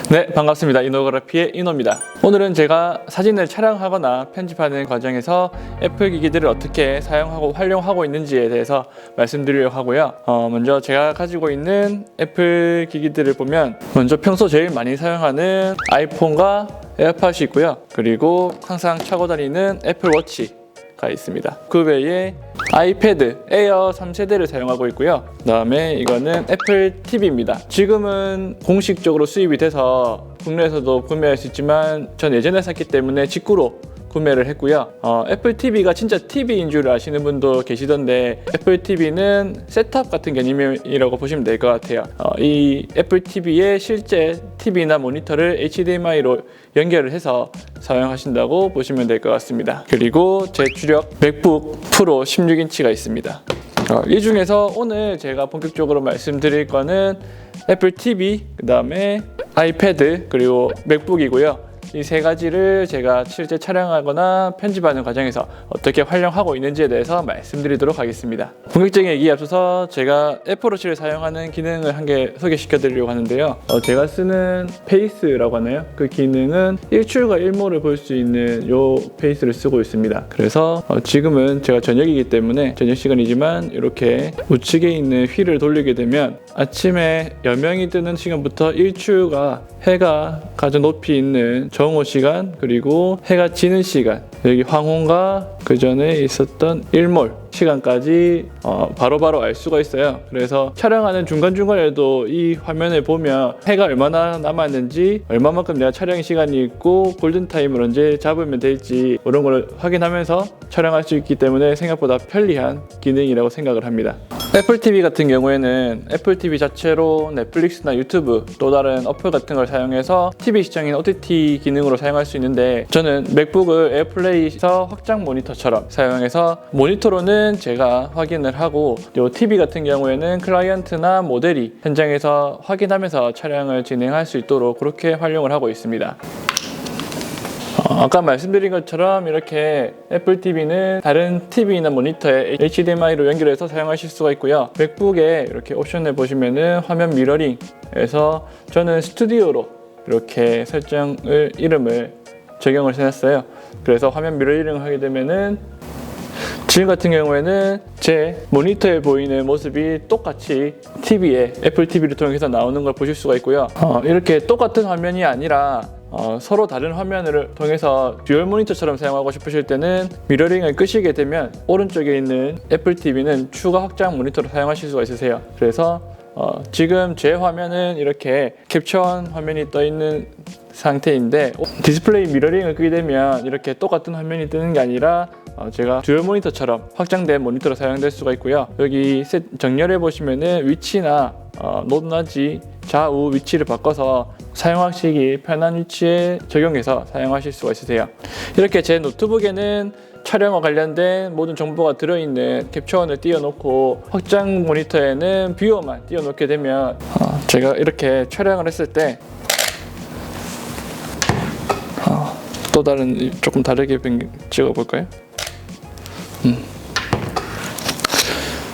네, 반갑습니다. 이노그래피의 이노입니다. 오늘은 제가 사진을 촬영하거나 편집하는 과정에서 애플 기기들을 어떻게 사용하고 활용하고 있는지에 대해서 말씀드리려고 하고요. 먼저 제가 가지고 있는 애플 기기들을 보면 먼저 평소 제일 많이 사용하는 아이폰과 에어팟이 있고요. 그리고 항상 차고 다니는 애플 워치가 있습니다. 그 외에 아이패드 에어 3세대를 사용하고 있고요. 그 다음에 이거는 애플 TV입니다. 지금은 공식적으로 수입이 돼서 국내에서도 구매할 수 있지만 전 예전에 샀기 때문에 직구로 구매를 했고요. 애플 TV가 진짜 TV인 줄 아시는 분도 계시던데 애플 TV는 셋탑 같은 개념이라고 보시면 될 것 같아요. 이 애플 TV의 실제 TV나 모니터를 HDMI로 연결을 해서 사용하신다고 보시면 될 것 같습니다. 그리고 제 주력 맥북 프로 16인치가 있습니다. 이 중에서 오늘 제가 본격적으로 말씀드릴 거는 애플 TV, 그 다음에 아이패드, 그리고 맥북이고요. 이 세 가지를 제가 실제 촬영하거나 편집하는 과정에서 어떻게 활용하고 있는지에 대해서 말씀드리도록 하겠습니다. 본격적인 얘기에 앞서서 제가 애플워치를 사용하는 기능을 한 개 소개시켜 드리려고 하는데요. 제가 쓰는 페이스라고 하나요? 그 기능은 일출과 일몰을 볼 수 있는 요 페이스를 쓰고 있습니다. 그래서 지금은 제가 저녁이기 때문에 저녁 시간이지만 이렇게 우측에 있는 휠을 돌리게 되면 아침에 여명이 뜨는 시간부터 일출과 해가 가장 높이 있는 정오 시간, 그리고 해가 지는 시간, 여기 황혼과 그 전에 있었던 일몰 시간까지 바로바로 알 수가 있어요. 그래서 촬영하는 중간중간에도 이 화면을 보면 해가 얼마나 남았는지, 얼마만큼 내가 촬영 시간이 있고 골든타임을 언제 잡으면 될지 이런 걸 확인하면서 촬영할 수 있기 때문에 생각보다 편리한 기능이라고 생각을 합니다. 애플 TV 같은 경우에는 애플 TV 자체로 넷플릭스나 유튜브, 또 다른 어플 같은 걸 사용해서 TV 시청인 OTT 기능으로 사용할 수 있는데, 저는 맥북을 에어플레이에서 확장 모니터처럼 사용해서 모니터로는 제가 확인을 하고, 또 TV 같은 경우에는 클라이언트나 모델이 현장에서 확인하면서 촬영을 진행할 수 있도록 그렇게 활용을 하고 있습니다. 아까 말씀드린 것처럼 이렇게 애플 TV는 다른 TV나 모니터에 HDMI로 연결해서 사용하실 수가 있고요. 맥북에 이렇게 옵션을 보시면은 화면 미러링에서 저는 스튜디오로 이렇게 이름을 적용을 해놨어요. 그래서 화면 미러링을 하게 되면은 지금 같은 경우에는 제 모니터에 보이는 모습이 똑같이 TV에 애플 TV를 통해서 나오는 걸 보실 수가 있고요. 이렇게 똑같은 화면이 아니라 서로 다른 화면을 통해서 듀얼 모니터처럼 사용하고 싶으실 때는 미러링을 끄시게 되면 오른쪽에 있는 애플 TV는 추가 확장 모니터로 사용하실 수가 있으세요. 그래서 지금 제 화면은 이렇게 캡처한 화면이 떠 있는 상태인데, 디스플레이 미러링을 끄게 되면 이렇게 똑같은 화면이 뜨는 게 아니라 제가 듀얼 모니터처럼 확장된 모니터로 사용될 수가 있고요. 여기 정렬해 보시면은 위치나 높낮이 좌우 위치를 바꿔서 사용하시기 편한 위치에 적용해서 사용하실 수가 있으세요. 이렇게 제 노트북에는 촬영과 관련된 모든 정보가 들어있는 캡처원을 띄워놓고, 확장 모니터에는 뷰어만 띄워놓게 되면 제가 이렇게 촬영을 했을 때 또 다른 조금 다르게 찍어볼까요?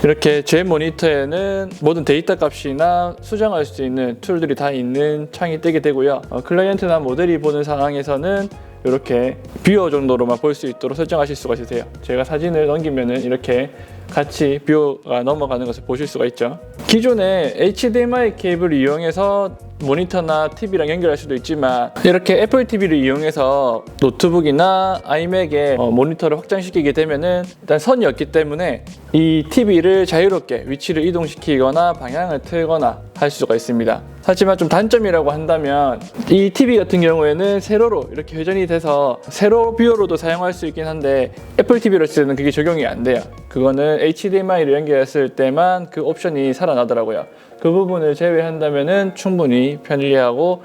이렇게 제 모니터에는 모든 데이터 값이나 수정할 수 있는 툴들이 다 있는 창이 뜨게 되고요. 클라이언트나 모델이 보는 상황에서는 이렇게 뷰어 정도로만 볼 수 있도록 설정하실 수가 있으세요. 제가 사진을 넘기면은 이렇게 같이 뷰어가 넘어가는 것을 보실 수가 있죠. 기존에 HDMI 케이블을 이용해서 모니터나 TV랑 연결할 수도 있지만, 이렇게 애플 TV를 이용해서 노트북이나 아이맥에 모니터를 확장시키게 되면은 일단 선이 없기 때문에 이 TV를 자유롭게 위치를 이동시키거나 방향을 틀거나 할 수가 있습니다. 하지만 좀 단점이라고 한다면, 이 TV 같은 경우에는 세로로 이렇게 회전이 돼서 세로 뷰어로도 사용할 수 있긴 한데 애플 TV로 쓸 때는 그게 적용이 안 돼요. 그거는 HDMI를 연결했을 때만 그 옵션이 살아나더라고요. 그 부분을 제외한다면은 충분히 편리하고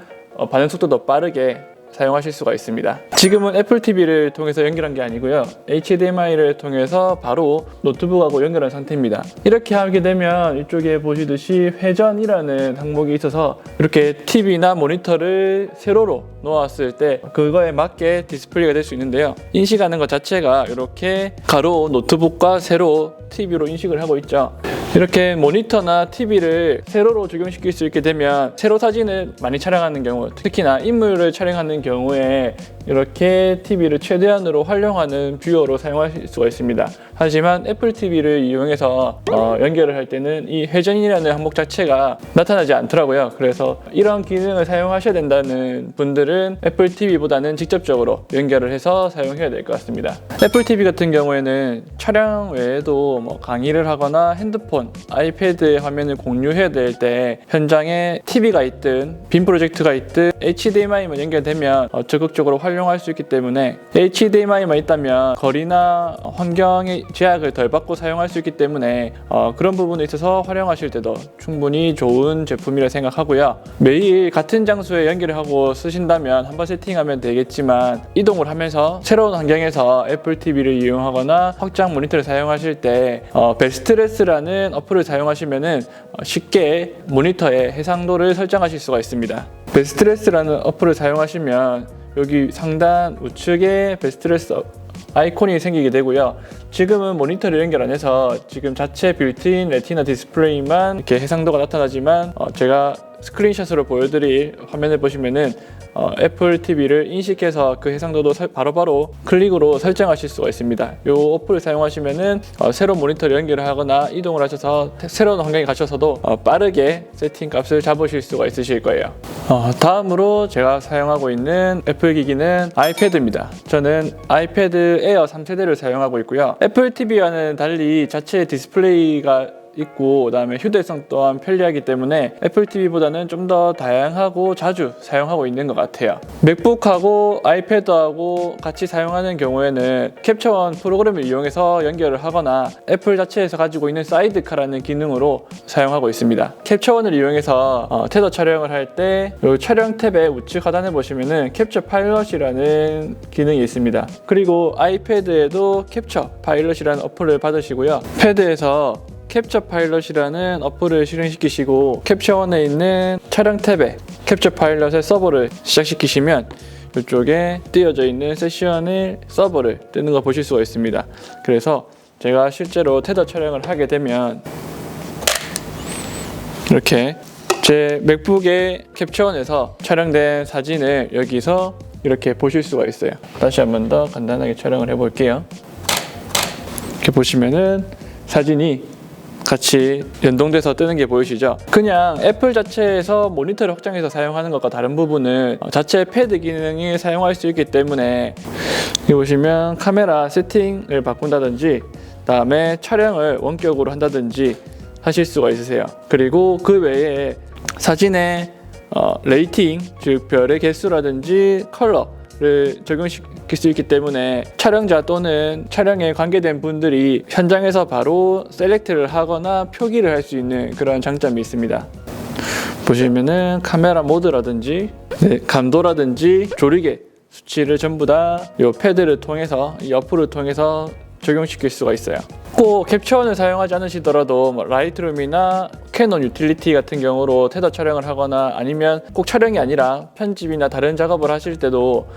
반응 속도도 빠르게 사용하실 수가 있습니다. 지금은 애플 TV를 통해서 연결한 게 아니고요, HDMI를 통해서 바로 노트북하고 연결한 상태입니다. 이렇게 하게 되면 이쪽에 보시듯이 회전이라는 항목이 있어서 이렇게 TV나 모니터를 세로로 놓았을 때 그거에 맞게 디스플레이가 될 수 있는데요. 인식하는 것 자체가 이렇게 가로 노트북과 세로 TV로 인식을 하고 있죠. 이렇게 모니터나 TV를 세로로 적용시킬 수 있게 되면 세로 사진을 많이 촬영하는 경우, 특히나 인물을 촬영하는 경우에 이렇게 TV를 최대한으로 활용하는 뷰어로 사용하실 수가 있습니다. 하지만 애플 TV를 이용해서 연결을 할 때는 이 회전이라는 항목 자체가 나타나지 않더라고요. 그래서 이런 기능을 사용하셔야 된다는 분들은 애플 TV보다는 직접적으로 연결을 해서 사용해야 될 것 같습니다. 애플 TV 같은 경우에는 촬영 외에도 강의를 하거나 핸드폰, 아이패드의 화면을 공유해야 될 때 현장에 TV가 있든 빔 프로젝트가 있든 HDMI만 연결되면 적극적으로 활용할 수 있기 때문에 HDMI만 있다면 거리나 환경의 제약을 덜 받고 사용할 수 있기 때문에 그런 부분에 있어서 활용하실 때도 충분히 좋은 제품이라 생각하고요. 매일 같은 장소에 연결을 하고 쓰신다면 한번 세팅하면 되겠지만 이동을 하면서 새로운 환경에서 애플 TV를 이용하거나 확장 모니터를 사용하실 때 베스트레스라는 어플을 사용하시면 쉽게 모니터의 해상도를 설정하실 수가 있습니다. 베스트레스라는 어플을 사용하시면 여기 상단 우측에 베스트레스 아이콘이 생기게 되고요. 지금은 모니터를 연결 안 해서 지금 자체 빌트인 레티나 디스플레이만 이렇게 해상도가 나타나지만 제가 스크린샷으로 보여드릴 화면을 보시면은 애플 TV를 인식해서 그 해상도도 바로바로 클릭으로 설정하실 수가 있습니다. 이 어플을 사용하시면은 새로운 모니터를 연결을 하거나 이동을 하셔서 새로운 환경에 가셔서도 빠르게 세팅 값을 잡으실 수가 있으실 거예요. 다음으로 제가 사용하고 있는 애플 기기는 아이패드입니다. 저는 아이패드 에어 3세대를 사용하고 있고요. 애플 TV와는 달리 자체 디스플레이가 있고 그다음에 휴대성 또한 편리하기 때문에 애플 TV보다는 좀 더 다양하고 자주 사용하고 있는 것 같아요. 맥북하고 아이패드하고 같이 사용하는 경우에는 캡처원 프로그램을 이용해서 연결을 하거나 애플 자체에서 가지고 있는 사이드카라는 기능으로 사용하고 있습니다. 캡처원을 이용해서 테더 촬영을 할 때 촬영 탭의 우측 하단에 보시면은 캡처 파일럿이라는 기능이 있습니다. 그리고 아이패드에도 캡처 파일럿이라는 어플을 받으시고요. 패드에서 캡처 파일럿이라는 어플을 실행시키시고 캡처원에 있는 촬영 탭에 캡처 파일럿의 서버를 시작시키시면 이쪽에 띄어져 있는 세션의 서버를 뜨는 거 보실 수가 있습니다. 그래서 제가 실제로 테더 촬영을 하게 되면 이렇게 제 맥북의 캡처원에서 촬영된 사진을 여기서 이렇게 보실 수가 있어요. 다시 한 번 더 간단하게 촬영을 해볼게요. 이렇게 보시면은 사진이 같이 연동돼서 뜨는 게 보이시죠? 그냥 애플 자체에서 모니터를 확장해서 사용하는 것과 다른 부분은 자체 패드 기능이 사용할 수 있기 때문에 여기 보시면 카메라 세팅을 바꾼다든지 다음에 촬영을 원격으로 한다든지 하실 수가 있으세요. 그리고 그 외에 사진의 레이팅, 즉 별의 개수라든지 컬러를 적용시킬 수 있기 때문에 촬영자 또는 촬영에 관계된 분들이 현장에서 바로 셀렉트를 하거나 표기를 할 수 있는 그런 장점이 있습니다. 보시면은 카메라 모드라든지 감도라든지 조리개 수치를 전부 다 이 패드를 통해서 이 어플을 통해서 적용시킬 수가 있어요. 꼭 캡처원을 사용하지 않으시더라도 라이트룸이나 캐논 유틸리티 같은 경우로 테더 촬영을 하거나 아니면 꼭 촬영이 아니라 편집이나 다른 작업을 하실 때도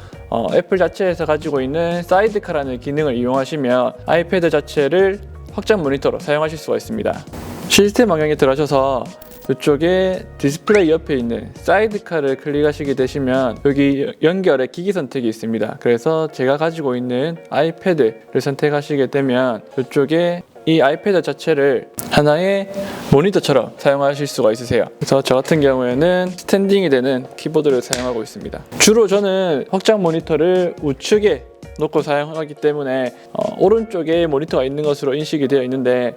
애플 자체에서 가지고 있는 사이드카라는 기능을 이용하시면 아이패드 자체를 확장 모니터로 사용하실 수가 있습니다. 시스템 환경에 들어가셔서 이쪽에 디스플레이 옆에 있는 사이드카를 클릭하시게 되시면 여기 연결의 기기 선택이 있습니다. 그래서 제가 가지고 있는 아이패드를 선택하시게 되면 이쪽에 이 아이패드 자체를 하나의 모니터처럼 사용하실 수가 있으세요. 그래서 저 같은 경우에는 스탠딩이 되는 키보드를 사용하고 있습니다. 주로 저는 확장 모니터를 우측에 놓고 사용하기 때문에 오른쪽에 모니터가 있는 것으로 인식이 되어 있는데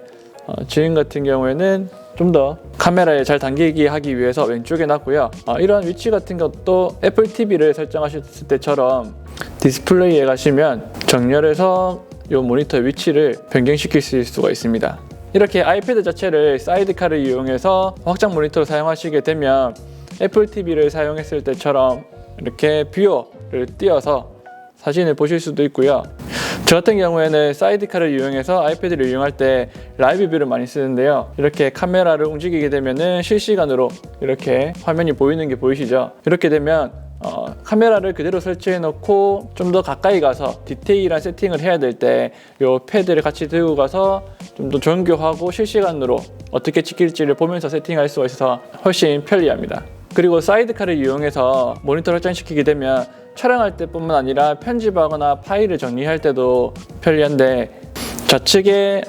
지금 같은 경우에는 좀 더 카메라에 잘 당기게 하기 위해서 왼쪽에 놨고요. 이런 위치 같은 것도 애플 TV를 설정하셨을 때처럼 디스플레이에 가시면 정렬해서 이 모니터 위치를 변경시킬 수가 있습니다. 이렇게 아이패드 자체를 사이드카를 이용해서 확장 모니터로 사용하시게 되면 애플 TV를 사용했을 때처럼 이렇게 뷰어를 띄어서 사진을 보실 수도 있고요. 저 같은 경우에는 사이드카를 이용해서 아이패드를 이용할 때 라이브 뷰를 많이 쓰는데요. 이렇게 카메라를 움직이게 되면은 실시간으로 이렇게 화면이 보이는 게 보이시죠? 이렇게 되면 카메라를 그대로 설치해 놓고 좀 더 가까이 가서 디테일한 세팅을 해야 될 때 이 패드를 같이 들고 가서 좀 더 정교하고 실시간으로 어떻게 찍힐지를 보면서 세팅할 수가 있어서 훨씬 편리합니다. 그리고 사이드카를 이용해서 모니터를 확장시키게 되면 촬영할 때뿐만 아니라 편집하거나 파일을 정리할 때도 편리한데, 좌측에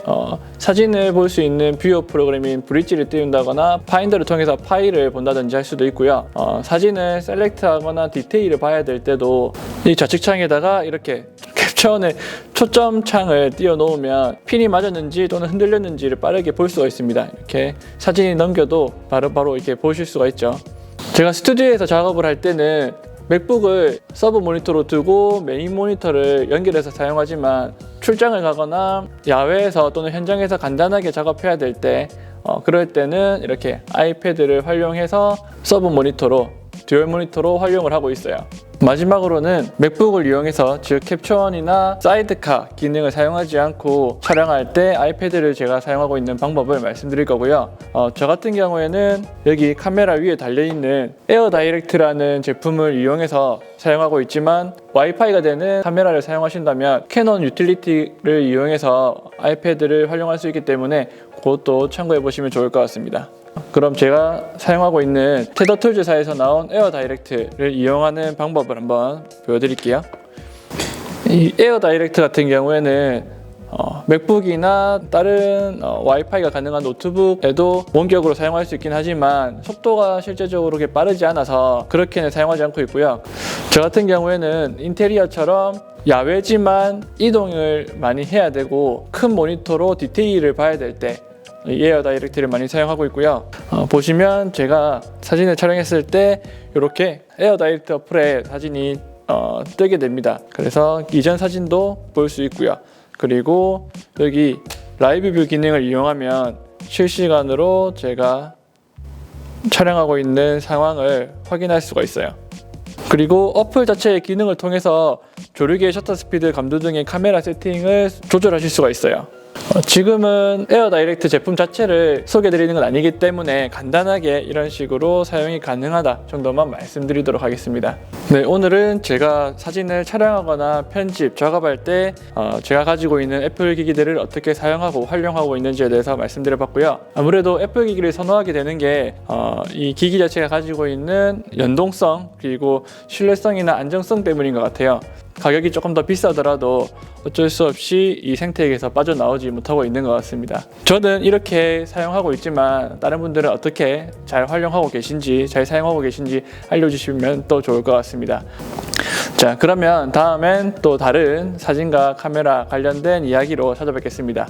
사진을 볼 수 있는 뷰어 프로그램인 브릿지를 띄운다거나 파인더를 통해서 파일을 본다든지 할 수도 있고요. 사진을 셀렉트하거나 디테일을 봐야 될 때도 이 좌측 창에다가 이렇게 캡처원의 초점 창을 띄워 놓으면 핀이 맞았는지 또는 흔들렸는지를 빠르게 볼 수가 있습니다. 이렇게 사진이 넘겨도 바로 이렇게 보실 수가 있죠. 제가 스튜디오에서 작업을 할 때는 맥북을 서브 모니터로 두고 메인 모니터를 연결해서 사용하지만, 출장을 가거나 야외에서 또는 현장에서 간단하게 작업해야 될 때 그럴 때는 이렇게 아이패드를 활용해서 서브 모니터로, 듀얼 모니터로 활용을 하고 있어요. 마지막으로는 맥북을 이용해서 즉 캡처원이나 사이드카 기능을 사용하지 않고 촬영할 때 아이패드를 제가 사용하고 있는 방법을 말씀드릴 거고요. 저 같은 경우에는 여기 카메라 위에 달려있는 에어 다이렉트라는 제품을 이용해서 사용하고 있지만, 와이파이가 되는 카메라를 사용하신다면 캐논 유틸리티를 이용해서 아이패드를 활용할 수 있기 때문에 그것도 참고해 보시면 좋을 것 같습니다. 그럼 제가 사용하고 있는 테더툴즈사에서 나온 에어 다이렉트를 이용하는 방법을 한번 보여드릴게요. 이 에어 다이렉트 같은 경우에는 맥북이나 다른 와이파이가 가능한 노트북에도 원격으로 사용할 수 있긴 하지만 속도가 실제적으로 그렇게 빠르지 않아서 그렇게는 사용하지 않고 있고요. 저 같은 경우에는 인테리어처럼 야외지만 이동을 많이 해야 되고 큰 모니터로 디테일을 봐야 될 때 이 에어 다이렉트를 많이 사용하고 있고요. 보시면 제가 사진을 촬영했을 때 이렇게 에어 다이렉트 어플에 사진이 뜨게 됩니다. 그래서 이전 사진도 볼 수 있고요. 그리고 여기 라이브 뷰 기능을 이용하면 실시간으로 제가 촬영하고 있는 상황을 확인할 수가 있어요. 그리고 어플 자체의 기능을 통해서 조르기의 셔터 스피드, 감도 등의 카메라 세팅을 조절하실 수가 있어요. 지금은 에어 다이렉트 제품 자체를 소개해드리는 건 아니기 때문에 간단하게 이런 식으로 사용이 가능하다 정도만 말씀드리도록 하겠습니다. 네, 오늘은 제가 사진을 촬영하거나 편집, 작업할 때 제가 가지고 있는 애플 기기들을 어떻게 사용하고 활용하고 있는지에 대해서 말씀드려봤고요. 아무래도 애플 기기를 선호하게 되는 게 이 기기 자체가 가지고 있는 연동성 그리고 신뢰성이나 안정성 때문인 것 같아요. 가격이 조금 더 비싸더라도 어쩔 수 없이 이 생태계에서 빠져나오지 못하고 있는 것 같습니다. 저는 이렇게 사용하고 있지만 다른 분들은 어떻게 잘 활용하고 계신지, 잘 사용하고 계신지 알려주시면 또 좋을 것 같습니다. 자, 그러면 다음엔 또 다른 사진과 카메라 관련된 이야기로 찾아뵙겠습니다.